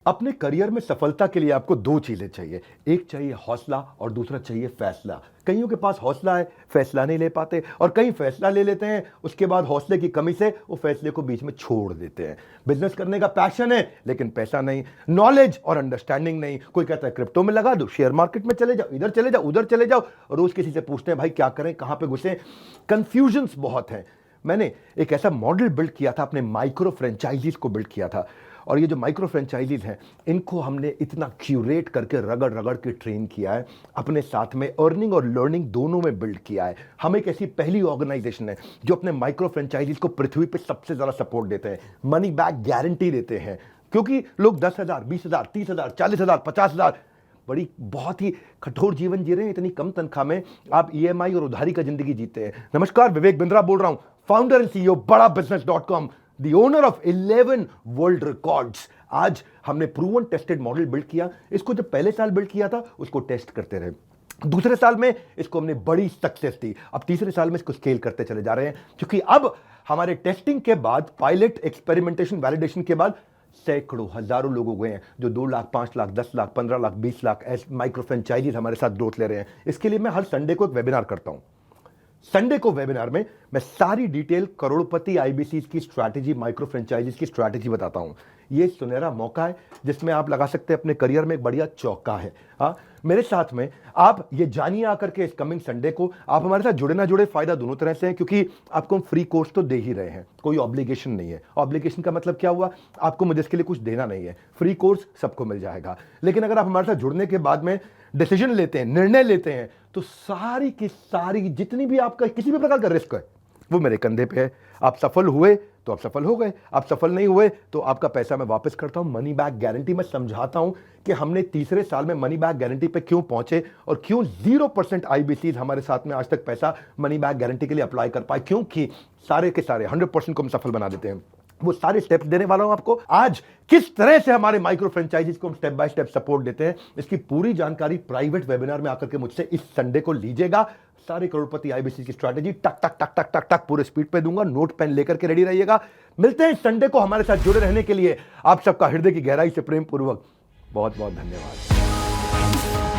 अपने करियर में सफलता के लिए आपको दो चीजें चाहिए। एक चाहिए हौसला और दूसरा चाहिए फैसला। कईयों के पास हौसला है, फैसला नहीं ले पाते, और कई फैसला ले लेते हैं, उसके बाद हौसले की कमी से वो फैसले को बीच में छोड़ देते हैं। बिजनेस करने का पैशन है लेकिन पैसा नहीं, नॉलेज और अंडरस्टैंडिंग नहीं। कोई कहता है क्रिप्टो में लगा दो, शेयर मार्केट में चले जाओ, इधर चले जाओ, उधर चले जाओ। रोज किसी से पूछते हैं भाई क्या करें, कहां पे घुसे। कंफ्यूजन्स बहुत हैं। मैंने एक ऐसा मॉडल बिल्ड किया था, अपने माइक्रो फ्रेंचाइजीज को बिल्ड किया था, और ये जो माइक्रो फ्रेंचाइजीज हैं इनको हमने इतना क्यूरेट करके रगड़ रगड़ के ट्रेन किया है, अपने साथ में अर्निंग और लर्निंग दोनों में बिल्ड किया है। हम एक ऐसी पहली ऑर्गेनाइजेशन है जो अपने माइक्रो फ्रेंचाइजीज को पृथ्वी पे सबसे ज्यादा सपोर्ट देते हैं, मनी बैक गारंटी देते हैं। क्योंकि लोग 10,000, 20,000, 30,000, 40,000, 50,000 बड़ी बहुत ही कठोर जीवन जी रहे हैं। इतनी कम तनख्वाह में आप ईएमआई और उधारी का जिंदगी जीते हैं। नमस्कार, विवेक बिंद्रा बोल रहा हूं, founder and CEO Bada business dot com, the owner of 11 world records. आज हमने प्रूवन टेस्टेड मॉडल बिल्ड किया। इसको जब पहले साल बिल्ड किया था उसको टेस्ट करते रहे, दूसरे साल में इसको हमने बड़ी सक्सेस दी, अब तीसरे साल में इसको स्केल करते चले जा रहे हैं। क्योंकि अब हमारे टेस्टिंग के बाद, पायलट, एक्सपेरिमेंटेशन, वैलिडेशन के बाद सैकड़ों, हजारों लोग हो गए हैं जो 2 लाख, 5 लाख, 10 लाख, 15 लाख, 20 लाख ऐसे माइक्रो फ्रेंचाइजीज हमारे साथ ग्रोथ ले रहे हैं। इसके लिए मैं हर संडे को एक वेबिनार करता हूं। संडे को वेबिनार में मैं सारी डिटेल करोड़पति आईबीसी की स्ट्रैटेजी, माइक्रो फ्रेंचाइजीज की स्ट्रैटेजी बताता हूं। ये सुनहरा मौका है जिसमें आप लगा सकते हैं अपने करियर में एक बढ़िया चौका है। हाँ, मेरे साथ में आप ये जानिए आकर के इस कमिंग संडे को। आप हमारे साथ जुड़े ना जुड़े, फायदा दोनों तरह से है, क्योंकि आपको हम फ्री कोर्स तो दे ही रहे हैं, कोई ऑब्लिगेशन नहीं है। ऑब्लिगेशन का मतलब क्या हुआ, आपको मुझे इसके लिए कुछ देना नहीं है। फ्री कोर्स सबको मिल जाएगा। लेकिन अगर आप हमारे साथ जुड़ने के बाद में डिसीजन लेते हैं, निर्णय लेते हैं, तो सारी की सारी जितनी भी आपका किसी भी प्रकार का रिस्क है वो मेरे कंधे पे है। आप सफल हुए तो आप सफल हो गए, आप सफल नहीं हुए तो आपका पैसा मैं वापस करता हूं। मनी बैक गारंटी मैं समझाता हूं कि हमने तीसरे साल में मनी बैक गारंटी पे क्यों पहुंचे और क्यों 0% आईबीसीज हमारे साथ में आज तक पैसा मनी बैक गारंटी के लिए अप्लाई कर पाए, क्योंकि सारे के सारे 100% को हम सफल बना देते हैं। वो सारे स्टेप्स देने वाला हूं आपको आज। किस तरह से हमारे माइक्रो फ्रेंचाइजीज को हम स्टेप बाय स्टेप सपोर्ट देते हैं, इसकी पूरी जानकारी प्राइवेट वेबिनार में आकर के मुझसे इस संडे को लीजिएगा। सारे करोड़पति आईबीसी की स्ट्रैटेजी टक टक टक टक टक टक पूरे स्पीड पे दूंगा। नोट पेन लेकर के रेडी रहिएगा। मिलते हैं संडे को। हमारे साथ जुड़े रहने के लिए आप सबका हृदय की गहराई से प्रेम पूर्वक बहुत बहुत धन्यवाद।